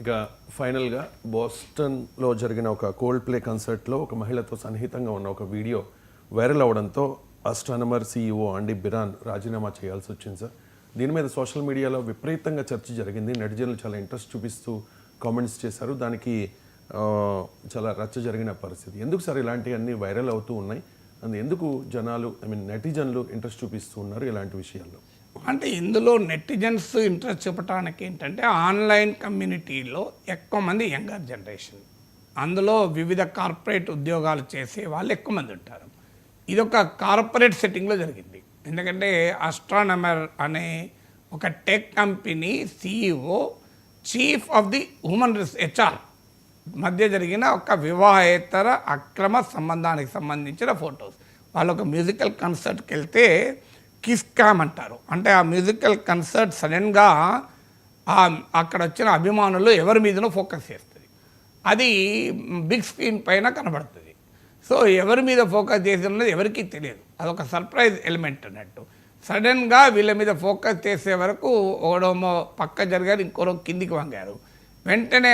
ఇక ఫైనల్గా బోస్టన్లో జరిగిన ఒక కోల్డ్ ప్లే కన్సర్ట్లో ఒక మహిళతో సన్నిహితంగా ఉన్న ఒక వీడియో వైరల్ అవడంతో అస్ట్రానమర్ CEO అండి బిరాన్ రాజీనామా చేయాల్సి వచ్చింది సార్. దీని మీద సోషల్ మీడియాలో విపరీతంగా చర్చ జరిగింది. నెటిజన్లు చాలా ఇంట్రెస్ట్ చూపిస్తూ కామెంట్స్ చేశారు. దానికి చాలా రచ్చ జరిగిన పరిస్థితి. ఎందుకు సార్ ఇలాంటివన్నీ వైరల్ అవుతూ ఉన్నాయి? ఎందుకు జనాలు నెటిజన్లు ఇంట్రెస్ట్ చూపిస్తూ ఉన్నారు ఇలాంటి విషయాల్లో? అంటే ఇందులో నెటిజన్స్ ఇంట్రెస్ట్ చూపడానికి ఏంటంటే ఆన్లైన్ కమ్యూనిటీలో ఎక్కువ మంది యంగర్ జనరేషన్, అందులో వివిధ కార్పొరేట్ ఉద్యోగాలు చేసే వాళ్ళు ఎక్కువ మంది ఉంటారు. ఇది ఒక కార్పొరేట్ సెట్టింగ్లో జరిగింది. ఎందుకంటే అస్ట్రానమర్ అనే ఒక tech company CEO, chief of the human HR మధ్య జరిగిన ఒక వివాహేతర అక్రమ సంబంధానికి సంబంధించిన ఫొటోస్. వాళ్ళు ఒక మ్యూజికల్ కన్సర్ట్కి వెళ్తే కిస్ క్యామ్ అంటారు. అంటే ఆ మ్యూజికల్ కన్సర్ట్ సడన్గా అక్కడ వచ్చిన అభిమానులు ఎవరి మీదనో ఫోకస్ చేస్తుంది. అది బిగ్ స్క్రీన్ పైన కనబడుతుంది. సో ఎవరి మీద ఫోకస్ చేసి ఉన్నది ఎవరికీ తెలియదు. అదొక సర్ప్రైజ్ ఎలిమెంట్ అన్నట్టు. సడన్గా వీళ్ళ మీద ఫోకస్ చేసే వరకు ఒకడేమో పక్క జరిగారు, ఇంకోరో కిందికి వంగారు. వెంటనే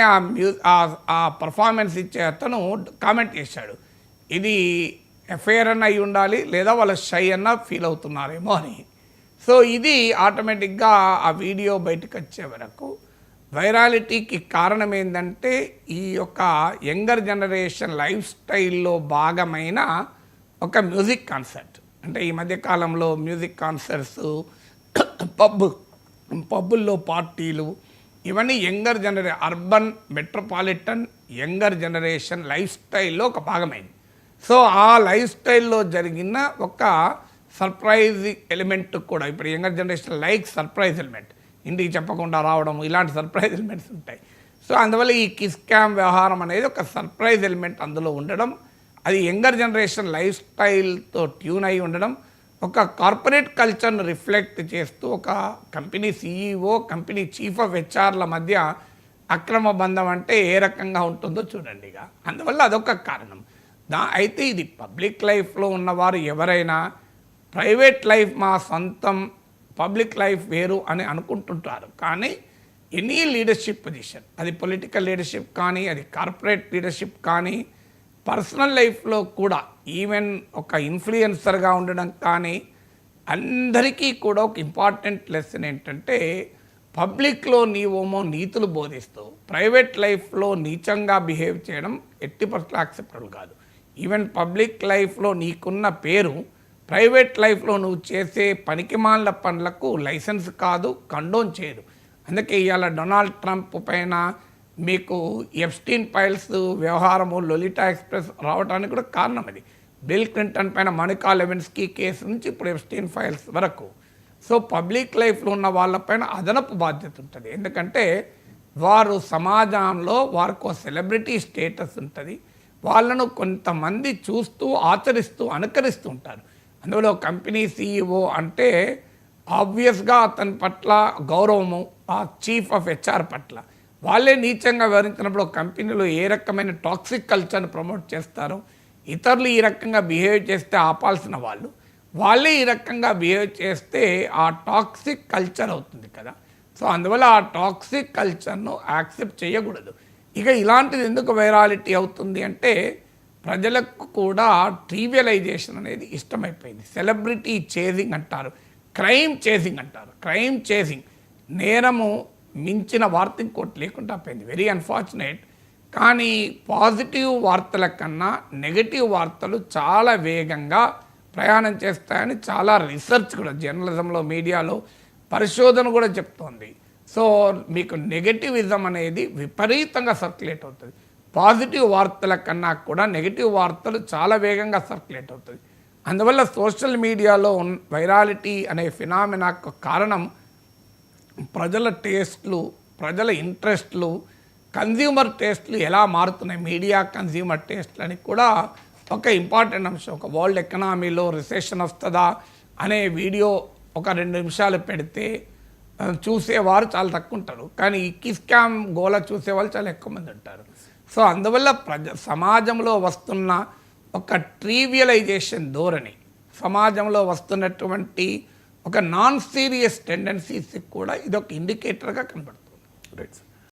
ఆ పర్ఫార్మెన్స్ ఇచ్చే అతను కామెంట్ చేశాడు, ఇది ఎఫ్ఐఆర్ అన్న అయి ఉండాలి, లేదా వాళ్ళ షై అన్న ఫీల్ అవుతున్నారేమో అని. సో ఇది ఆటోమేటిక్గా ఆ వీడియో బయటకు వచ్చే వరకు వైరాలిటీకి కారణం ఏంటంటే ఈ యొక్క యంగర్ జనరేషన్ లైఫ్ స్టైల్లో భాగమైన ఒక మ్యూజిక్ కాన్సర్ట్. అంటే ఈ మధ్యకాలంలో మ్యూజిక్ కాన్సర్ట్స్, పబ్బుల్లో పార్టీలు, ఇవన్నీ younger urban metropolitan younger generation life స్టైల్లో ఒక భాగమైంది. సో ఆ లైఫ్ స్టైల్లో జరిగిన ఒక సర్ప్రైజ్ ఎలిమెంట్ కూడా ఇప్పుడు younger generation like surprise element, ఇంటికి చెప్పకుండా రావడం, ఇలాంటి సర్ప్రైజ్ ఎలిమెంట్స్ ఉంటాయి. సో అందువల్ల ఈ కిస్ క్యామ్ వ్యవహారం అనేది ఒక సర్ప్రైజ్ ఎలిమెంట్ అందులో ఉండడం, అది యంగర్ జనరేషన్ లైఫ్ స్టైల్తో ట్యూన్ అయి ఉండడం, ఒక కార్పొరేట్ కల్చర్ను రిఫ్లెక్ట్ చేస్తూ ఒక company CEO, company chief of HRల మధ్య అక్రమ బంధం అంటే ఏ రకంగా ఉంటుందో చూడండి. ఇక అందువల్ల అదొక కారణం. అయితే ఇది పబ్లిక్ లైఫ్లో ఉన్నవారు ఎవరైనా ప్రైవేట్ లైఫ్ మా సొంతం, పబ్లిక్ లైఫ్ వేరు అని అనుకుంటుంటారు. కానీ ఎనీ లీడర్షిప్ పొజిషన్, అది పొలిటికల్ లీడర్షిప్ కానీ, అది కార్పొరేట్ లీడర్షిప్ కానీ, పర్సనల్ లైఫ్లో కూడా ఈవెన్ ఒక ఇన్ఫ్లుయెన్సర్గా ఉండడం కానీ, అందరికీ కూడా ఒక ఇంపార్టెంట్ లెసన్ ఏంటంటే పబ్లిక్లో నీవేమో నీతులు బోధిస్తూ ప్రైవేట్ లైఫ్లో నీచంగా బిహేవ్ చేయడం ఎట్టి పరిస్థితుల్లో యాక్సెప్టబుల్ కాదు. ఈవెన్ పబ్లిక్ లైఫ్లో నీకున్న పేరు ప్రైవేట్ లైఫ్లో నువ్వు చేసే పనికిమాలిన పనులకు లైసెన్స్ కాదు, కండోన్ చేయదు. అందుకే ఇవాళ డొనాల్డ్ ట్రంప్ పైన మీకు ఎప్స్టీన్ ఫైల్స్ వ్యవహారము, లొలిటా ఎక్స్ప్రెస్ రావడానికి కూడా కారణం అది. బిల్ క్లింటన్ పైన మోనికా లెవిన్స్కీ కేసు నుంచి ఇప్పుడు ఎప్స్టీన్ ఫైల్స్ వరకు. సో పబ్లిక్ లైఫ్లో ఉన్న వాళ్ళపైన అదనపు బాధ్యత ఉంటుంది. ఎందుకంటే వారు సమాజంలో వారికి సెలబ్రిటీ స్టేటస్ ఉంటుంది. వాళ్ళను కొంతమంది చూస్తూ, ఆచరిస్తూ, అనుకరిస్తూ ఉంటారు. అందువల్ల కంపెనీ CEO అంటే ఆబ్వియస్గా అతని పట్ల గౌరవము, ఆ చీఫ్ ఆఫ్ HR పట్ల. వాళ్ళే నీచంగా వివరించినప్పుడు కంపెనీలో ఏ రకమైన టాక్సిక్ కల్చర్ని ప్రమోట్ చేస్తారో, ఇతరులు ఈ రకంగా బిహేవ్ చేస్తే ఆపాల్సిన వాళ్ళే ఈ రకంగా బిహేవ్ చేస్తే ఆ టాక్సిక్ కల్చర్ అవుతుంది కదా. సో అందువల్ల ఆ టాక్సిక్ కల్చర్ను యాక్సెప్ట్ చేయకూడదు. ఇక ఇలాంటిది ఎందుకు వైరాలిటీ అవుతుంది అంటే ప్రజలకు కూడా ట్రివియలైజేషన్ అనేది ఇష్టమైపోయింది. సెలబ్రిటీ చేజింగ్ అంటారు, క్రైమ్ చేజింగ్ అంటారు. క్రైమ్ చేజింగ్, నేరము మించిన వార్త ఇంకోటి లేకుండా పోయింది. Very unfortunate. కానీ పాజిటివ్ వార్తల కన్నా నెగటివ్ వార్తలు చాలా వేగంగా ప్రయాణం చేస్తాయని చాలా రీసెర్చ్ కూడా జర్నలిజంలో, మీడియాలో పరిశోధన కూడా చెప్తోంది. సో మీకు నెగటివిజం అనేది విపరీతంగా సర్క్యులేట్ అవుతుంది. పాజిటివ్ వార్తల కన్నా కూడా నెగటివ్ వార్తలు చాలా వేగంగా సర్క్యులేట్ అవుతుంది. అందువల్ల సోషల్ మీడియాలో వైరాలిటీ అనే ఫినామినాకు కారణం ప్రజల టేస్ట్లు, ప్రజల ఇంట్రెస్ట్లు, కన్జ్యూమర్ టేస్ట్లు ఎలా మారుతున్నాయి. మీడియా కన్జ్యూమర్ టేస్ట్లు అని కూడా ఒక ఇంపార్టెంట్ అంశం. ఒక వరల్డ్ ఎకనామీలో రిసెషన్ వస్తుందా అనే వీడియో ఒక 2 నిమిషాలు పెడితే చూసేవారు చాలా తక్కువ ఉంటారు. కానీ ఈ కిస్ క్యామ్ గోల చూసేవాళ్ళు చాలా ఎక్కువ మంది ఉంటారు. సో అందువల్ల సమాజంలో వస్తున్న ఒక ట్రివియలైజేషన్ ధోరణి, సమాజంలో వస్తున్నటువంటి ఒక నాన్ సీరియస్ టెండెన్సీస్ కూడా ఇదొక ఇండికేటర్గా కనబడుతుంది. రైట్.